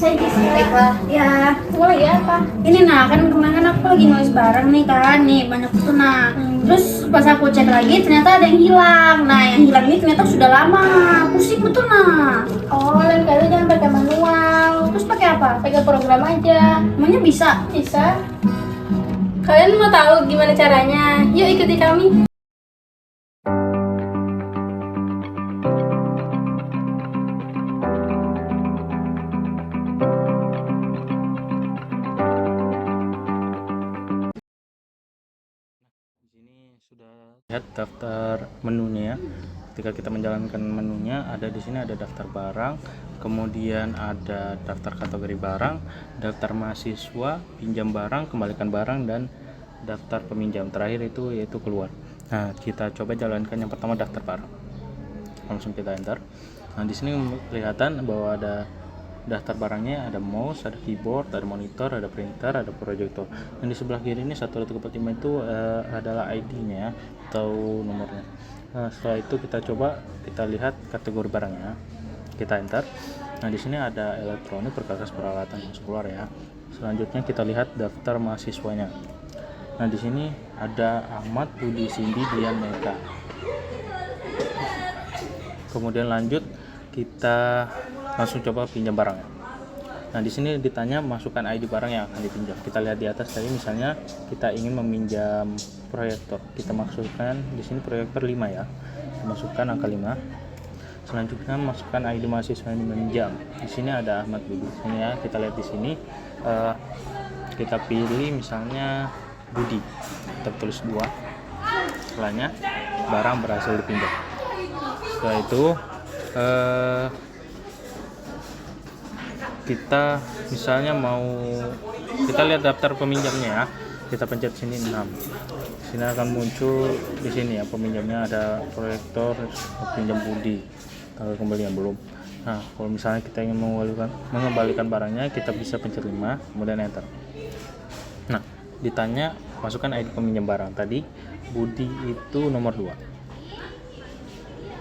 Saya Jessica. Baiklah. Ya, Kamu lagi apa? ini nah kan kemarin kan aku lagi nulis bareng nih kan, nih banyak tuh nah. Terus pas aku cek lagi ternyata ada yang hilang. Nah, yang hilang ini ternyata sudah lama. Pusing betul nah. Oh, lain kali jangan pakai manual. Terus pakai apa? Pakai program aja. Emangnya bisa? Bisa. Kalian mau tahu gimana caranya? Yuk ikuti kami. Di sini sudah lihat daftar menunya ya. Ketika kita menjalankan menunya, ada di sini ada daftar barang, kemudian ada daftar kategori barang, daftar mahasiswa, pinjam barang, kembalikan barang, dan daftar peminjam. Terakhir itu yaitu keluar. Nah, kita coba jalankan yang pertama daftar barang. Langsung kita enter. Nah, di sini kelihatan bahwa ada daftar barangnya, ada mouse, ada keyboard, ada monitor, ada printer, ada proyektor. Dan di sebelah kiri ini 1, 2, 3, 4, 5 itu adalah ID-nya atau nomornya. Nah, setelah itu kita coba kita lihat kategori barangnya, kita enter. Nah, di sini ada elektronik, perkakas, peralatan, masuk keluar ya. Selanjutnya kita lihat daftar mahasiswanya. Nah, di sini ada Ahmad, Budi, Cindy, Dian, Mega. Kemudian lanjut kita langsung coba pinjam barangnya. Nah, di sini ditanya masukkan ID barang yang akan dipinjam. Kita lihat di atas tadi, misalnya kita ingin meminjam proyektor. Kita masukkan di sini proyektor 5 ya. Masukkan angka 5. Selanjutnya masukkan ID mahasiswa yang diminjam. Di sini ada Ahmad Budi. Sini ya, kita lihat di sini kita pilih misalnya Budi. Kita tulis 2. Setelahnya barang berhasil dipinjam. Setelah itu kita misalnya mau kita lihat daftar peminjamnya ya, kita pencet sini 6. Sini akan muncul di sini ya peminjamnya, ada proyektor pinjam Budi, tanggal kembalian belum. Nah, kalau misalnya kita ingin mengembalikan barangnya, kita bisa pencet 5 kemudian enter. Nah, ditanya masukkan ID peminjam barang. Tadi Budi itu nomor 2.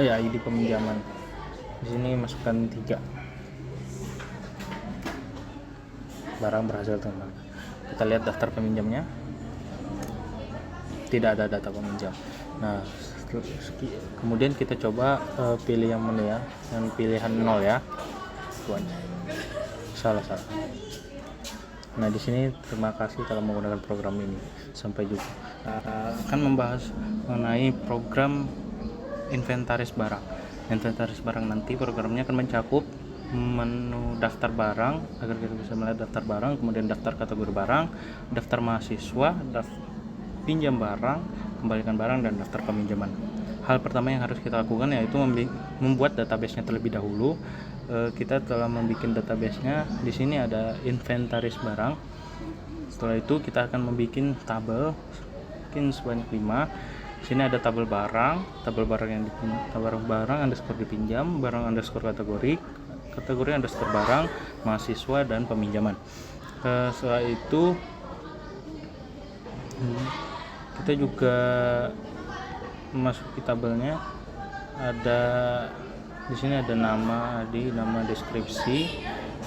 Ya, ID peminjaman. Di sini masukkan 3. Barang berhasil terima. Kita lihat daftar peminjamnya, tidak ada data peminjam. Nah, kemudian kita coba pilih yang mana ya, yang pilihan 0 ya. Salah. Nah, di sini terima kasih telah menggunakan program ini. Sampai jumpa. Akan membahas mengenai program inventaris barang. Inventaris barang nanti programnya akan mencakup menu daftar barang agar kita bisa melihat daftar barang, kemudian daftar kategori barang, daftar mahasiswa, pinjam barang, kembalikan barang, dan daftar peminjaman. Hal pertama yang harus kita lakukan yaitu membuat database-nya terlebih dahulu. Kita telah membuat database-nya. Di sini ada inventaris barang. Setelah itu kita akan membuat tabel mungkin sebanyak 5. Di sini ada tabel barang yang barang underscore dipinjam, barang underscore kategori underscore barang, mahasiswa, dan peminjaman. Setelah itu kita juga memasuki tabelnya. Ada di sini ada nama ID, nama deskripsi,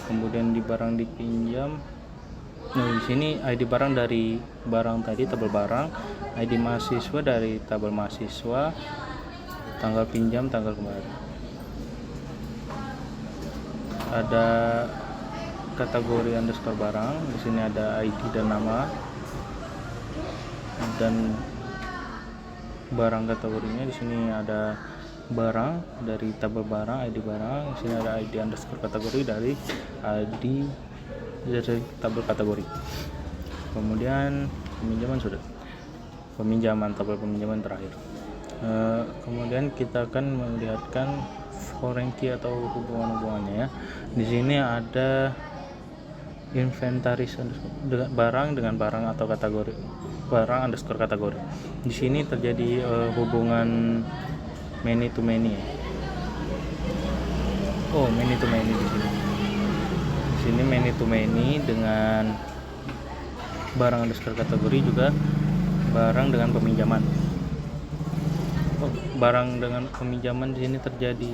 kemudian di barang dipinjam. Nah, di sini ID barang dari barang tadi, tabel barang, ID mahasiswa dari tabel mahasiswa, tanggal pinjam, tanggal kembali. Ada kategori underscore barang. Di sini ada ID dan nama, dan barang kategorinya. Di sini ada barang dari tabel barang, ID barang. Di sini ada ID underscore kategori dari ID dari tabel kategori. Kemudian peminjaman sudah. Tabel peminjaman terakhir. Kemudian kita akan melihatkan foreign key atau hubungan-hubungannya ya. Di sini ada inventaris barang dengan barang atau kategori barang underscore kategori. Di sini terjadi hubungan many to many ya. Many to many di sini. Di sini many to many dengan barang underscore kategori, juga barang dengan peminjaman. Barang dengan peminjaman di sini terjadi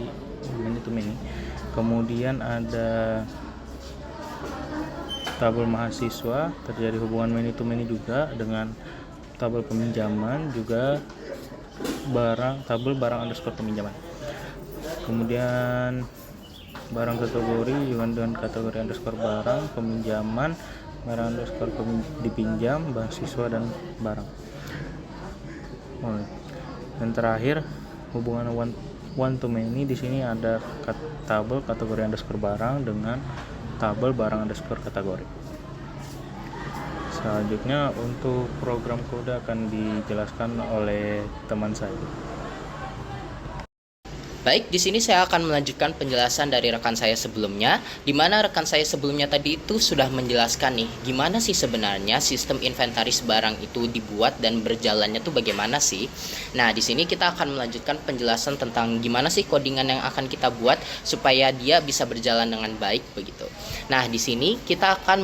many to many. Kemudian ada tabel mahasiswa, terjadi hubungan many to many juga dengan tabel peminjaman, juga tabel barang underscore peminjaman. Kemudian barang kategori juga dengan kategori underscore barang, peminjaman, barang underscore dipinjam, mahasiswa, dan barang. Dan terakhir hubungan one to many, di sini ada tabel kategori underscore barang dengan tabel barang underscore kategori. Selanjutnya untuk program kode akan dijelaskan oleh teman saya. Baik, di sini saya akan melanjutkan penjelasan dari rekan saya sebelumnya, di mana rekan saya sebelumnya tadi itu sudah menjelaskan nih, gimana sih sebenarnya sistem inventaris barang itu dibuat dan berjalannya tuh bagaimana sih. Nah, di sini kita akan melanjutkan penjelasan tentang gimana sih codingan yang akan kita buat supaya dia bisa berjalan dengan baik begitu. Nah, di sini kita akan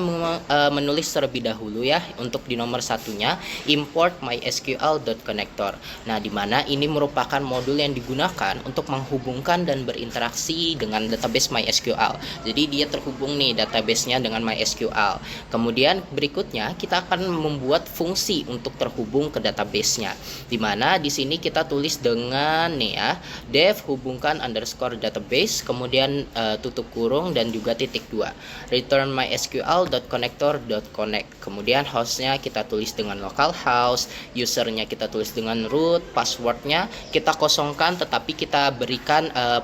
menulis terlebih dahulu ya, untuk di nomor satunya import mysql.connector. Nah, di mana ini merupakan modul yang digunakan untuk menghubungkan dan berinteraksi dengan database MySQL. Jadi dia terhubung nih databasenya dengan MySQL. Kemudian berikutnya kita akan membuat fungsi untuk terhubung ke databasenya. Dimana di sini kita tulis dengan nih ya, dev hubungkan underscore database, kemudian tutup kurung dan juga titik 2. Return mysql.connector.connect. Kemudian hostnya kita tulis dengan localhost, usernya kita tulis dengan root, passwordnya kita kosongkan tetapi kita berikan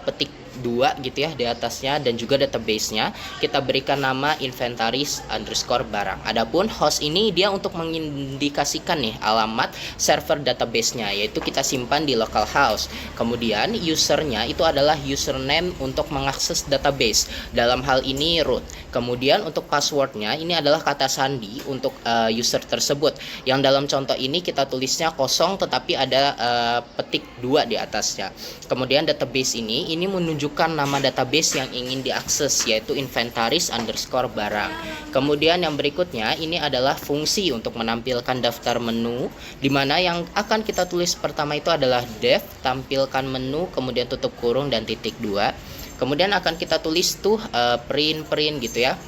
petik 2 gitu ya di atasnya, dan juga database-nya kita berikan nama inventaris underscore barang. Adapun host ini dia untuk mengindikasikan nih alamat server database-nya, yaitu kita simpan di localhost. Kemudian usernya itu adalah username untuk mengakses database, dalam hal ini root. Kemudian untuk passwordnya ini adalah kata sandi untuk user tersebut, yang dalam contoh ini kita tulisnya kosong tetapi ada petik 2 di atasnya. Kemudian database ini menunjukkan nama database yang ingin diakses, yaitu inventaris underscore barang. Kemudian yang berikutnya ini adalah fungsi untuk menampilkan daftar menu, dimana yang akan kita tulis pertama itu adalah dev tampilkan menu, kemudian tutup kurung dan titik 2. Kemudian akan kita tulis tuh print gitu ya,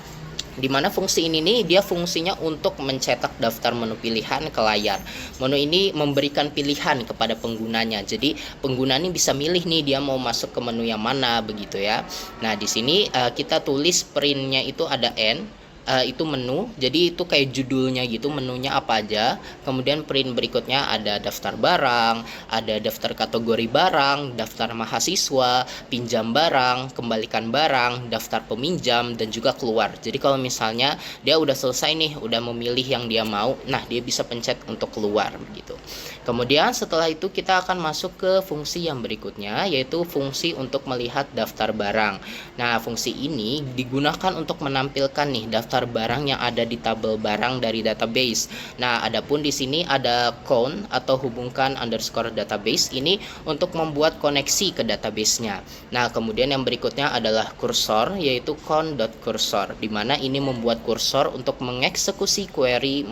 dimana fungsi ini nih dia fungsinya untuk mencetak daftar menu pilihan ke layar. Menu ini memberikan pilihan kepada penggunanya, jadi pengguna ini bisa milih nih dia mau masuk ke menu yang mana begitu ya. Nah, di sini kita tulis printnya itu ada n, itu menu, jadi itu kayak judulnya gitu, menunya apa aja. Kemudian print berikutnya ada daftar barang, ada daftar kategori barang, daftar mahasiswa, pinjam barang, kembalikan barang, daftar peminjam, dan juga keluar. Jadi kalau misalnya dia udah selesai nih, udah memilih yang dia mau, nah dia bisa pencet untuk keluar begitu. Kemudian setelah itu kita akan masuk ke fungsi yang berikutnya, yaitu fungsi untuk melihat daftar barang. Nah, fungsi ini digunakan untuk menampilkan nih daftar barang yang ada di tabel barang dari database. Nah, adapun di sini ada count atau hubungkan underscore database ini untuk membuat koneksi ke database-nya. Nah, kemudian yang berikutnya adalah kursor, yaitu count.cursor, di mana ini membuat kursor untuk mengeksekusi query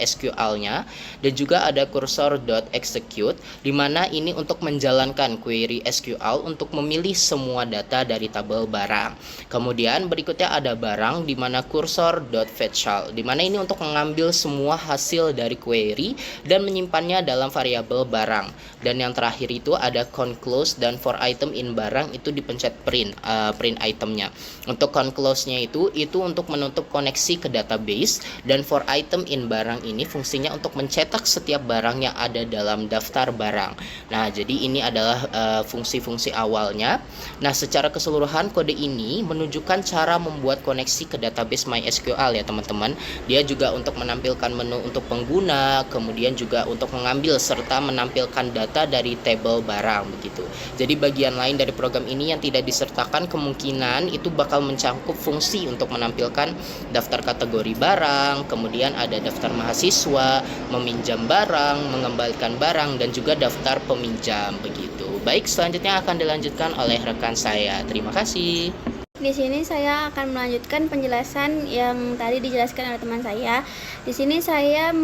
SQL-nya, dan juga ada cursor.execute, di mana ini untuk menjalankan query SQL untuk memilih semua data dari tabel barang. Kemudian berikutnya ada barang, di mana cursor.fetch, di mana ini untuk mengambil semua hasil dari query dan menyimpannya dalam variabel barang. Dan yang terakhir itu ada conclose, dan for item in barang itu dipencet print itemnya. Untuk conclose-nya itu untuk menutup koneksi ke database, dan for item in barang ini fungsinya untuk mencetak setiap barang yang ada dalam daftar barang. Nah, jadi ini adalah fungsi-fungsi awalnya. Nah, secara keseluruhan kode ini menunjukkan cara membuat koneksi ke database MySQL ya teman-teman. Dia juga untuk menampilkan menu untuk pengguna, kemudian juga untuk mengambil serta menampilkan data dari tabel barang begitu. Jadi bagian lain dari program ini yang tidak disertakan kemungkinan itu bakal mencakup fungsi untuk menampilkan daftar kategori barang, kemudian ada daftar mahasiswa, meminjam barang, mengembalikan barang, dan juga daftar peminjam begitu. Baik, selanjutnya akan dilanjutkan oleh rekan saya. Terima kasih. Di sini saya akan melanjutkan penjelasan yang tadi dijelaskan oleh teman saya. Di sini saya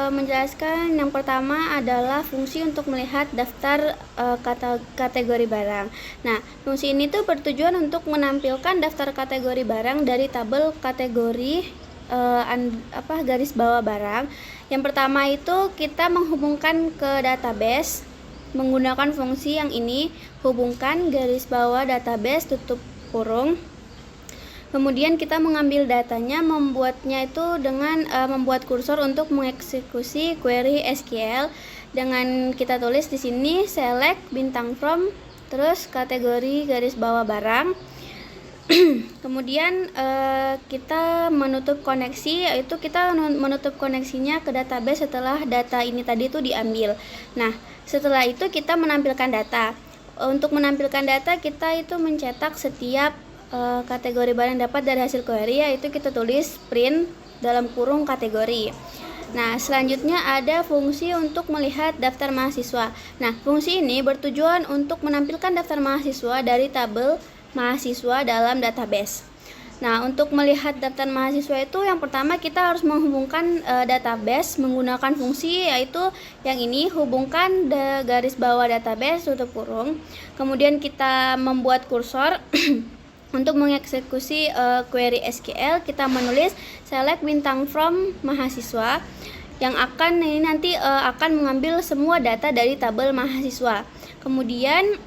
menjelaskan yang pertama adalah fungsi untuk melihat daftar kategori barang. Nah, fungsi ini tuh bertujuan untuk menampilkan daftar kategori barang dari tabel kategori garis bawah barang. Yang pertama itu kita menghubungkan ke database menggunakan fungsi yang ini, hubungkan garis bawah database tutup kurung. Kemudian kita mengambil datanya, membuatnya itu dengan membuat kursor untuk mengeksekusi query SQL dengan kita tulis di sini select bintang from, terus kategori garis bawah barang. Kemudian kita menutup koneksi, yaitu kita menutup koneksinya ke database setelah data ini tadi itu diambil. Nah, setelah itu kita menampilkan data. Untuk menampilkan data kita itu mencetak setiap kategori barang dapat dari hasil query, yaitu kita tulis print dalam kurung kategori. Nah, selanjutnya ada fungsi untuk melihat daftar mahasiswa. Nah, fungsi ini bertujuan untuk menampilkan daftar mahasiswa dari tabel mahasiswa dalam database. Nah, untuk melihat daftar mahasiswa itu yang pertama kita harus menghubungkan database menggunakan fungsi, yaitu yang ini, hubungkan garis bawah database tutup kurung. Kemudian kita membuat kursor untuk mengeksekusi query SQL, kita menulis select bintang from mahasiswa yang akan nanti akan mengambil semua data dari tabel mahasiswa. Kemudian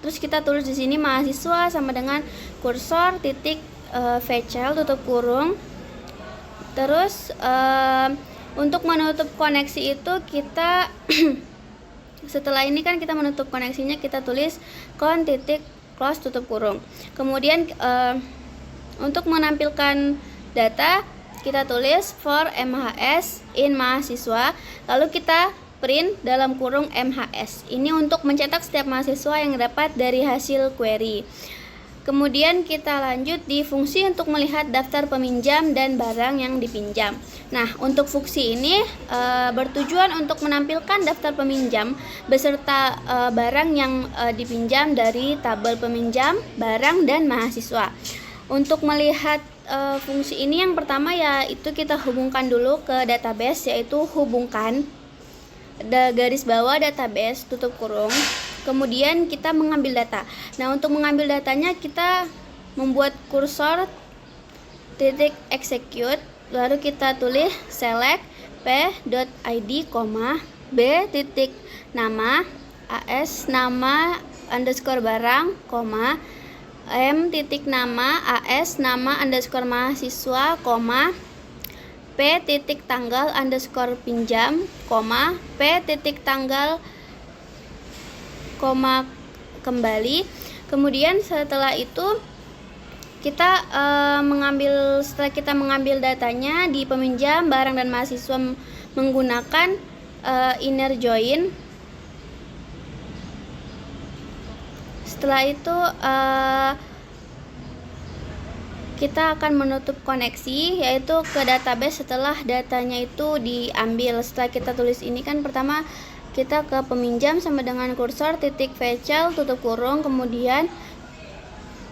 terus kita tulis di sini mahasiswa sama dengan kursor titik VCL tutup kurung. Terus untuk menutup koneksi itu kita setelah ini kan kita menutup koneksinya, kita tulis kon titik close tutup kurung. Kemudian untuk menampilkan data kita tulis for MHS in mahasiswa, lalu kita print dalam kurung MHS. Ini untuk mencetak setiap mahasiswa yang dapat dari hasil query. Kemudian kita lanjut di fungsi untuk melihat daftar peminjam dan barang yang dipinjam. Nah, untuk fungsi ini bertujuan untuk menampilkan daftar peminjam beserta barang yang dipinjam dari tabel peminjam, barang, dan mahasiswa. Untuk melihat fungsi ini yang pertama yaitu kita hubungkan dulu ke database, yaitu hubungkan garis bawah database tutup kurung. Kemudian kita mengambil data. Nah, untuk mengambil datanya kita membuat kursor titik execute, lalu kita tulis select p.id, b titik nama as nama underscore barang, m titik nama as nama underscore mahasiswa, p titik tanggal underscore pinjam, p titik tanggal kembali. Kemudian setelah itu kita setelah kita mengambil datanya di peminjam, barang, dan mahasiswa menggunakan inner join. Setelah itu kita akan menutup koneksi, yaitu ke database setelah datanya itu diambil. Setelah kita tulis ini kan pertama kita ke peminjam sama dengan kursor titik VCL tutup kurung, kemudian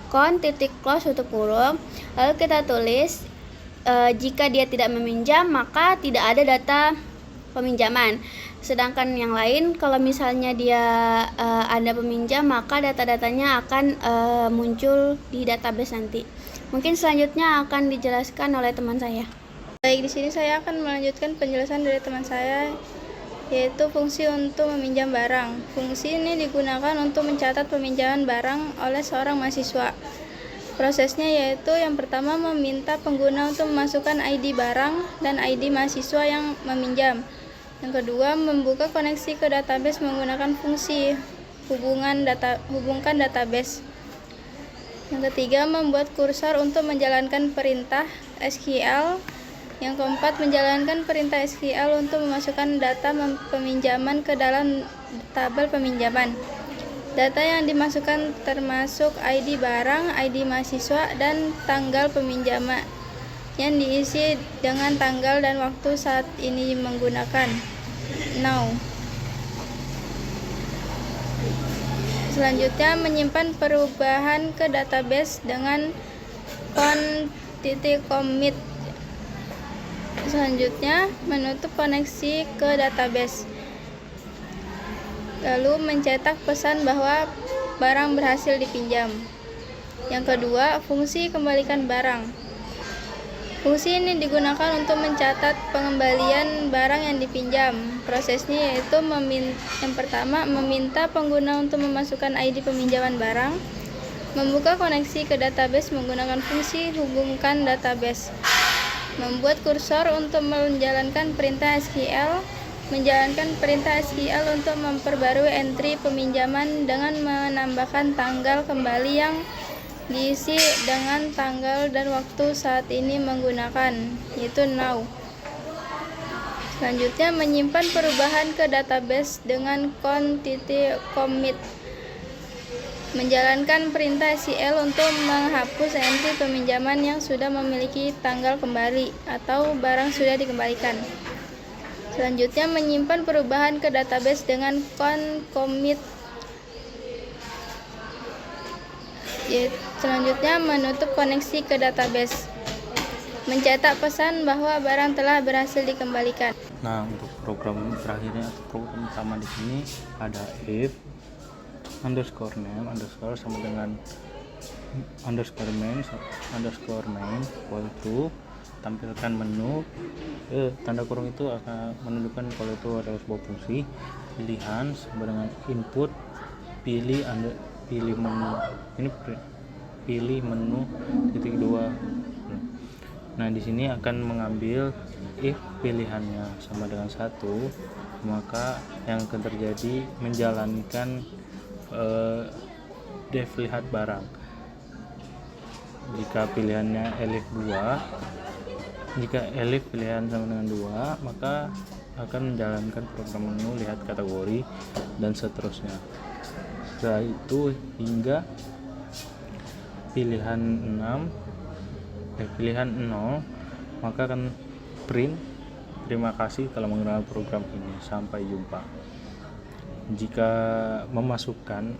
kon titik close tutup kurung, lalu kita tulis jika dia tidak meminjam maka tidak ada data peminjaman. Sedangkan yang lain kalau misalnya dia ada peminjam maka data-datanya akan muncul di database nanti. Mungkin selanjutnya akan dijelaskan oleh teman saya. Baik, di sini saya akan melanjutkan penjelasan dari teman saya, yaitu fungsi untuk meminjam barang. Fungsi ini digunakan untuk mencatat peminjaman barang oleh seorang mahasiswa. Prosesnya yaitu yang pertama meminta pengguna untuk memasukkan ID barang dan ID mahasiswa yang meminjam. Yang kedua, membuka koneksi ke database menggunakan fungsi hubungkan database. Yang ketiga, membuat kursor untuk menjalankan perintah SQL. Yang keempat, menjalankan perintah SQL untuk memasukkan data peminjaman ke dalam tabel peminjaman. Data yang dimasukkan termasuk ID barang, ID mahasiswa, dan tanggal peminjaman yang diisi dengan tanggal dan waktu saat ini menggunakan now. Selanjutnya, menyimpan perubahan ke database dengan con.commit. Selanjutnya, menutup koneksi ke database. Lalu mencetak pesan bahwa barang berhasil dipinjam. Yang kedua, fungsi kembalikan barang. Fungsi ini digunakan untuk mencatat pengembalian barang yang dipinjam. Prosesnya yaitu yang pertama, meminta pengguna untuk memasukkan ID peminjaman barang, membuka koneksi ke database menggunakan fungsi hubungkan database, membuat kursor untuk menjalankan perintah SQL, menjalankan perintah SQL untuk memperbarui entry peminjaman dengan menambahkan tanggal kembali yang diisi dengan tanggal dan waktu saat ini menggunakan, yaitu now. Selanjutnya, menyimpan perubahan ke database dengan commit. Menjalankan perintah SQL untuk menghapus entry peminjaman yang sudah memiliki tanggal kembali atau barang sudah dikembalikan. Selanjutnya, menyimpan perubahan ke database dengan commit. Selanjutnya, menutup koneksi ke database. Mencetak pesan bahwa barang telah berhasil dikembalikan. Nah, untuk program terakhirnya atau program utama di sini ada if underscore name underscore sama dengan underscore main equal to, tampilkan menu. Tanda kurung itu akan menunjukkan kalau itu adalah sebuah fungsi pilihan sama dengan input pilih menu. Ini pilih menu titik 2. Nah, di sini akan mengambil if pilihannya sama dengan 1, maka yang akan terjadi menjalankan def lihat barang. Jika pilihannya elif 2, jika elif pilihan sama dengan 2, maka akan menjalankan program menu lihat kategori dan seterusnya. Setelah itu hingga pilihan 0, maka akan print terima kasih telah menggunakan program ini, sampai jumpa. Jika memasukkan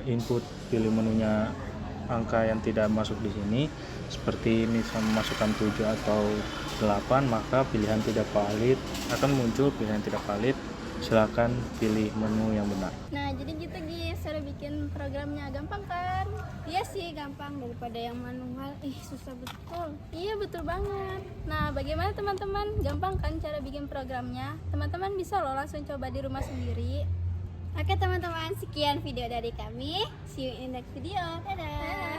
input pilih menunya angka yang tidak masuk di sini, seperti misalnya memasukkan 7 atau 8, maka pilihan tidak valid, akan muncul pilihan tidak valid. Silakan pilih menu yang benar. Nah, jadi gitu guys, cara bikin programnya gampang kan? Iya sih, gampang daripada yang manual. Susah betul. Iya, betul banget. Nah, bagaimana teman-teman? Gampang kan cara bikin programnya? Teman-teman bisa loh langsung coba di rumah sendiri. Oke teman-teman, sekian video dari kami. See you in next video. Dadah.